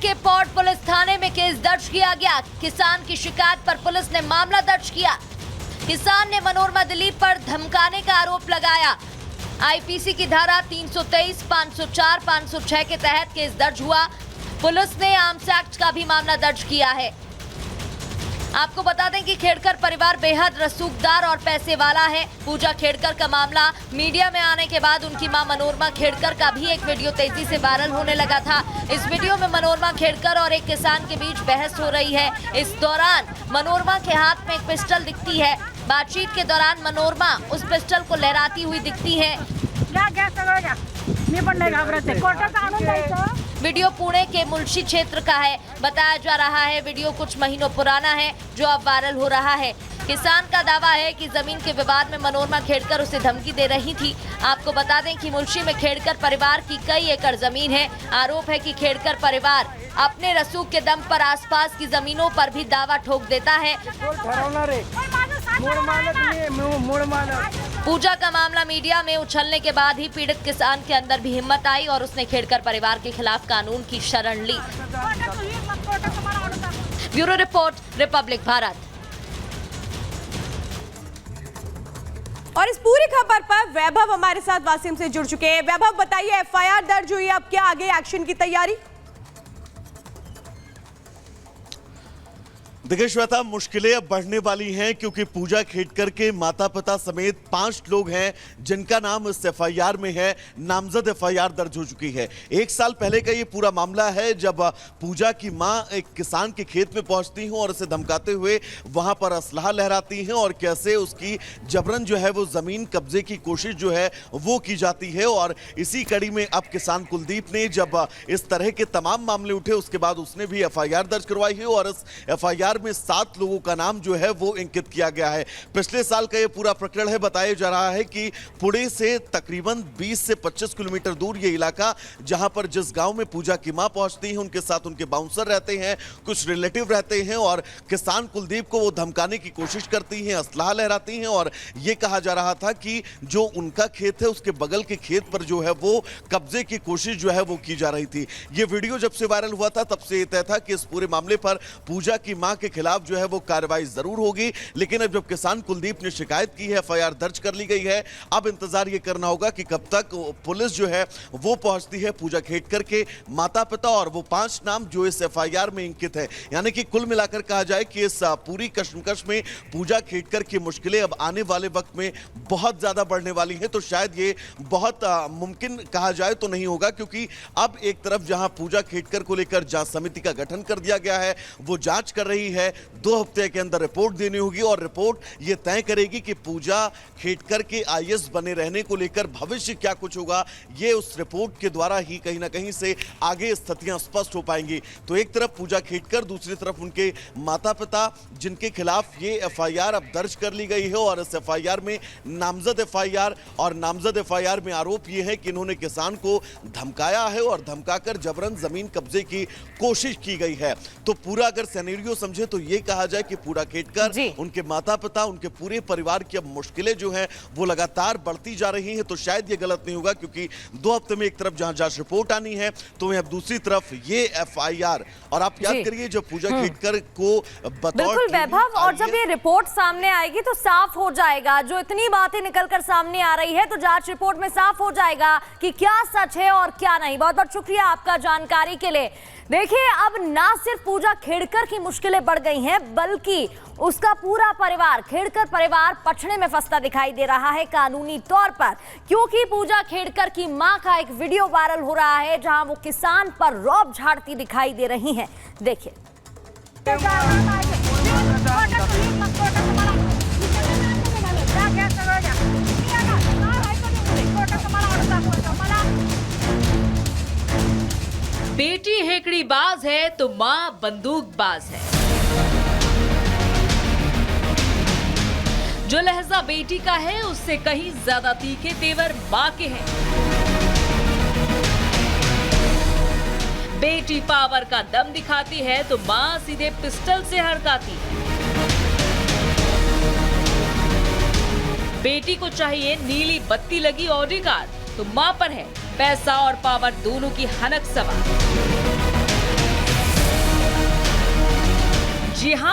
के pot police थाने में case दर्ज किया गया। किसान की शिकायत पर पुलिस ने मामला दर्ज किया। किसान ने मनोरमा दिलीप पर धमकाने का आरोप लगाया। आईपीसी की धारा 323, 504, 506 के तहत केस दर्ज हुआ। पुलिस ने आर्म्स एक्ट का भी मामला दर्ज किया है। आपको बता दें कि खेड़कर परिवार बेहद रसूखदार और पैसे वाला है। पूजा खेड़कर का मामला मीडिया में आने के बाद उनकी मां मनोरमा खेड़कर का भी एक वीडियो तेजी से वायरल होने लगा था। इस वीडियो में मनोरमा खेड़कर और एक किसान के बीच बहस हो रही है। इस दौरान मनोरमा के हाथ में एक पिस्टल दिखती है। बातचीत के दौरान मनोरमा उस पिस्टल को लहराती हुई दिखती है। वीडियो पुणे के मुल्शी क्षेत्र का है। बताया जा रहा है वीडियो कुछ महीनों पुराना है जो अब वायरल हो रहा है। किसान का दावा है कि जमीन के विवाद में मनोरमा खेड़कर उसे धमकी दे रही थी। आपको बता दें कि मुल्शी में खेड़कर परिवार की कई एकड़ जमीन है। आरोप है कि खेड़कर परिवार अपने रसूख के दम पर आसपास की जमीनों पर भी दावा ठोक देता है। पूजा का मामला मीडिया में उछलने के बाद ही पीड़ित किसान के अंदर भी हिम्मत आई और उसने खेड़कर परिवार के खिलाफ कानून की शरण ली। Bureau report, Republic Bharat. और इस पूरी खबर पर वैभव हमारे साथ वासिम से जुड़ चुके हैं। वैभव बताइए, एफआईआर दर्ज हुई, अब क्या आगे एक्शन की तैयारी? देखिए श्वेता, मुश्किलें अब बढ़ने वाली हैं क्योंकि पूजा खेड़कर के माता पिता समेत 5 लोग हैं जिनका नाम इस एफआईआर में है। नामजद एफआईआर दर्ज हो चुकी है। 1 साल पहले का ये पूरा मामला है जब पूजा की मां एक किसान के खेत में पहुंचती हैं और उसे धमकाते हुए वहां पर असलहा लहराती हैं और कैसे उसकी जबरन जो है वो जमीन कब्जे की कोशिश जो है वो की जाती है। और इसी कड़ी में अब किसान कुलदीप ने जब इस तरह के तमाम मामले उठे उसके बाद उसने भी एफआईआर दर्ज करवाई है और इस एफआईआर में 7 लोगों का नाम जो है वो इंकित किया गया है। पिछले साल का ये पूरा प्रकरण है। बताया जा रहा है कि पुणे से तकरीबन 20 से 25 किलोमीटर दूर ये इलाका, जहां पर जिस गांव में पूजा की मां पहुंचती है उनके साथ उनके बाउंसर रहते हैं, कुछ रिलेटिव रहते हैं और किसान कुलदीप को वो धमकाने की कोशिश करती हैं, असलाह लहराती हैं और ये कहा जा रहा था कि जो उनका खेत है उसके बगल के खेत पर जो है वो कब्जे की कोशिश जो है वो की जा रही थी। ये वीडियो जब से वायरल हुआ था तब से ये तय था कि इस पूरे मामले पर पूजा की मां के खिलाफ जो है वो कार्रवाई जरूर होगी। लेकिन अब जब किसान कुलदीप ने शिकायत की है, एफआईआर दर्ज कर ली गई है, अब इंतजार ये करना होगा कि कब तक पुलिस जो है वो पहुंचती है पूजा खेड़कर के माता पिता और वो 5 नाम जो इस एफआईआर में इंकित है। यानी कि कुल मिलाकर कहा जाए कि इस पूरी कशमकश में पूजा खेड़कर की मुश्किलें अब आने वाले वक्त में बहुत ज्यादा बढ़ने वाली है। तो शायद ये बहुत मुमकिन कहा जाए तो नहीं होगा क्योंकि अब एक तरफ जहां पूजा खेड़कर को लेकर जांच समिति का गठन कर दिया गया है, वो जांच कर रही है। 2 हफ्ते के अंदर रिपोर्ट देनी होगी और रिपोर्ट ये तय करेगी कि पूजा खेड़कर के आईएएस बने रहने को लेकर भविष्य क्या कुछ होगा। ये उस रिपोर्ट के द्वारा ही कहीं ना कहीं से आगे स्थितियां स्पष्ट हो पाएंगी। तो एक तरफ पूजा खेड़कर, दूसरी तरफ उनके माता पिता जिनके खिलाफ ये एफआईआर अब दर्ज कर ली गई है और इस एफआईआर में नामजद एफआईआर और नामजद एफआईआर में आरोप ये है कि इन्होंने किसान को धमकाया है और धमकाकर जबरन जमीन कब्जे की कोशिश की गई है। तो पूरा अगर सिनेरियो समझे तो ये कहा जाए कि पूरा खेड़कर, उनके माता पिता, उनके पूरे परिवार की अब मुश्किलें जो हैं वो लगातार बढ़ती जा रही हैं। तो शायद ये गलत नहीं होगा क्योंकि 2 हफ्ते में एक तरफ जहां जांच रिपोर्ट आनी है तो वहीं अब दूसरी तरफ ये एफआईआर। और आप याद करिए जब पूजा खेड़कर को बिल्कुल वैभव, और जब ये रिपोर्ट सामने आएगी तो साफ हो जाएगा। जो इतनी बातें निकलकर सामने आ रही है तो जांच रिपोर्ट में साफ हो जाएगा कि क्या सच है और क्या नहीं। बहुत बहुत शुक्रिया आपका जानकारी के लिए। देखिए, अब ना सिर्फ पूजा खेड़कर की मुश्किलें बढ़ गई हैं बल्कि उसका पूरा परिवार, खेड़कर परिवार पछड़े में फंसता दिखाई दे रहा है कानूनी तौर पर, क्योंकि पूजा खेड़कर की मां का एक वीडियो वायरल हो रहा है जहां वो किसान पर रौब झाड़ती दिखाई दे रही हैं। देखिए। बेटी हेकड़ी बाज है तो मां बंदूक बाज है। जो लहजा बेटी का है उससे कहीं ज्यादा तीखे तेवर मां के हैं। बेटी पावर का दम दिखाती है तो मां सीधे पिस्टल से हड़काती है। बेटी को चाहिए नीली बत्ती लगी ऑडी कार तो मां पर है पैसा और पावर दोनों की हनक सवार।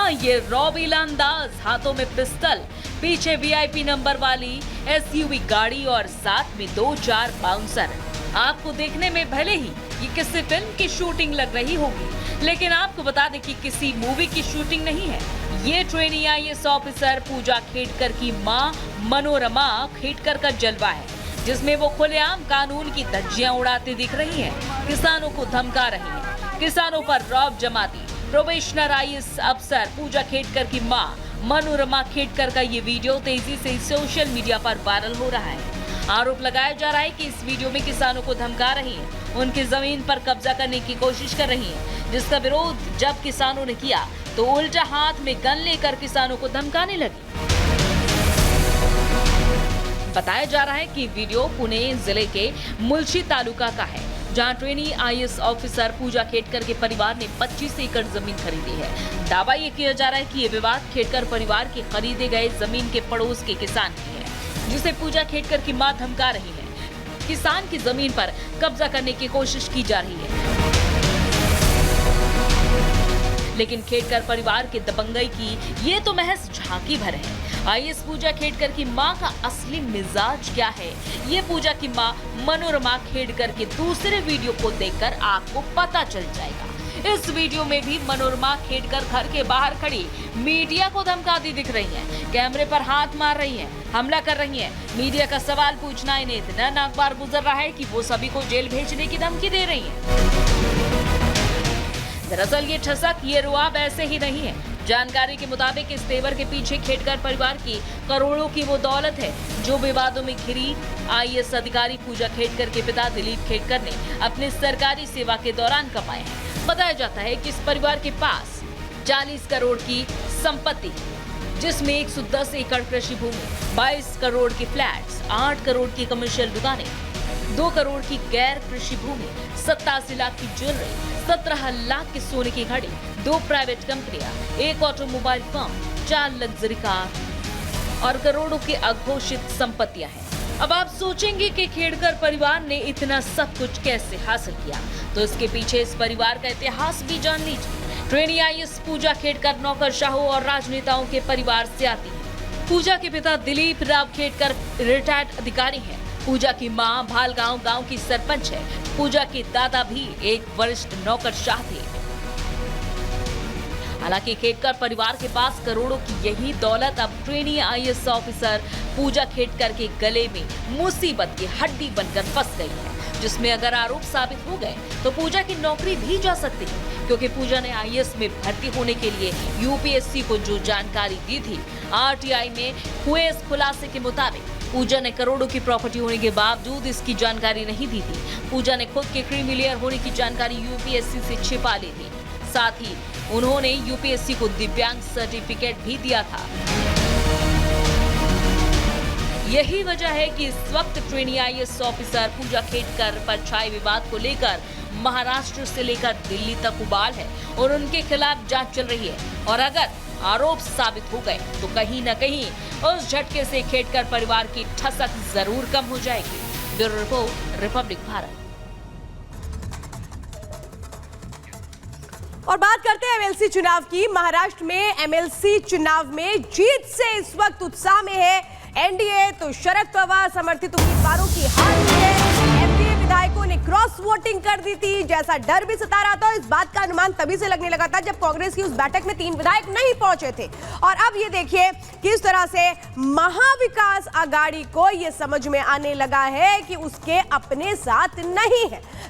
हाँ, ये रौबीला अंदाज, हाथों में पिस्टल, पीछे वीआईपी नंबर वाली एसयूवी गाड़ी और साथ में 2-4 बाउंसर। आपको देखने में भले ही ये किसी फिल्म की शूटिंग लग रही होगी, लेकिन आपको बता दें कि किसी मूवी की शूटिंग नहीं है। ये ट्रेनी आईएएस ऑफिसर पूजा खेडकर की मां मनोरमा खेडकर का जलवा है, जिसमें वो खुलेआम कानून की धज्जियां उड़ाती दिख रही हैं, किसानों को धमका रही हैं, किसानों पर रौब जमाती। प्रोबेशनर आईएएस अफसर पूजा खेडकर की मां मनोरमा खेडकर का ये वीडियो तेजी से सोशल मीडिया पर वायरल हो रहा है। आरोप लगाया जा रहा है कि इस वीडियो में किसानों को धमका रही हैं, उनकी जमीन पर कब्जा करने की कोशिश कर रही हैं, जिसका विरोध जब किसानों ने किया तो उल्टा हाथ में गन लेकर किसानों को धमकाने लगी। बताया जा रहा है कि वीडियो पुणे जिले के मुलशी तालुका का है, जहां ट्रेनी आईएएस ऑफिसर पूजा खेडकर के परिवार ने 25 एकड़ जमीन खरीदी है। दावा ये किया जा रहा है कि ये विवाद खेडकर परिवार के खरीदे गए जमीन के पड़ोस के किसान की है, जिसे पूजा खेडकर की मां धमका रही है। किसान की जमीन पर कब्जा करने की कोशिश की जा रही है, लेकिन खेडकर परिवार के दबंगई की ये तो महज झांकी भर है। आईएएस पूजा खेडकर की मां का असली मिजाज क्या है, ये पूजा की मां मनोरमा खेडकर के दूसरे वीडियो को देखकर आपको पता चल जाएगा। इस वीडियो में भी मनोरमा खेडकर घर के बाहर खड़ी मीडिया को धमकाती दिख रही हैं, कैमरे पर हाथ मार रही हैं, हमला कर रही हैं। मीडिया का सवाल पूछना इन्हें इतना नागवार गुजर रहा है कि वो सभी को जेल भेजने की धमकी दे रही हैं। दरअसल ये ठसक, ये रुआब ऐसे ही नहीं है। जानकारी के मुताबिक इस तेवर के पीछे खेडकर परिवार की करोड़ों की वो दौलत है, जो विवादों में घिरी आईएएस अधिकारी पूजा खेडकर के पिता दिलीप खेडकर ने अपनी सरकारी सेवा के दौरान कमाए हैं। बताया जाता है कि इस परिवार के पास 40 करोड़ की संपत्ति, जिसमें 110 एकड़ कृषि भूमि, 22 करोड़ के फ्लैट्स, 8 करोड़ की कमर्शियल दुकानें, 2 करोड़ की गैर कृषि भूमि, 87 लाख की ज्वेलरी, 17 लाख की सोने की घड़ी, 2 प्राइवेट कंपनियां, 1 ऑटोमोबाइल फर्म, 4 लग्जरी कार और करोड़ों की अघोषित संपत्तियां हैं। अब आप सोचेंगे कि खेडकर परिवार ने इतना सब कुछ कैसे हासिल किया, तो इसके पीछे इस परिवार का इतिहास भी जान लीजिए। ट्रेनी आईएएस पूजा खेडकर नौकरशाहों और राजनेताओं के परिवार से आती है। पूजा के पिता दिलीप राव खेडकर रिटायर्ड अधिकारी हैं। पूजा की मां भालगांव गांव की सरपंच है। पूजा के दादा भी एक वरिष्ठ नौकरशाह थे। हालांकि खेडकर परिवार के पास करोड़ों की यही दौलत अब ट्रेनी आईएएस ऑफिसर पूजा खेडकर के गले में मुसीबत की हड्डी बनकर फंस गई है, जिसमें अगर आरोप साबित हो गए तो पूजा की नौकरी भी जा सकती है, क्योंकि पूजा ने आईएएस में भर्ती होने के लिए यूपीएससी को जो जानकारी दी थी, आरटीआई में हुए इस खुलासे के मुताबिक पूजा ने करोड़ों की प्रॉपर्टी होने के बावजूद इसकी जानकारी नहीं दी थी। पूजा ने खुद के क्रीमिलियर होने की जानकारी यूपीएससी से छिपा ली थी। साथ ही उन्होंने यूपीएससी को दिव्यांग सर्टिफिकेट भी दिया था। यही वजह है कि इस वक्त ट्रेनी आईएएस ऑफिसर पूजा खेडकर पर छाए विवाद को लेकर महाराष्ट्र से लेकर दिल्ली तक उबाल है और उनके खिलाफ जांच चल रही है। और अगर आरोप साबित हो गए तो कहीं न कहीं उस झटके से खेडकर परिवार की ठसक जरूर कम हो जाएगी। Bureau report, Republic Bharat. और बात करते हैं एमएलसी चुनाव की। महाराष्ट्र में एमएलसी चुनाव में जीत से इस वक्त उत्साह में है एनडीए, तो शरद पवार समर्थित उम्मीदवारों की हार हुई है। एमपीए विधायकों ने क्रॉस वोटिंग कर दी थी, जैसा डर भी सता रहा था। इस बात का अनुमान तभी से लगने लगा था जब कांग्रेस की उस बैठक में 3 विधायक नहीं पहुंचे थे। और अब ये देखिए किस तरह से महाविकास आघाड़ी को ये समझ में आने लगा है कि उसके अपने साथ नहीं है।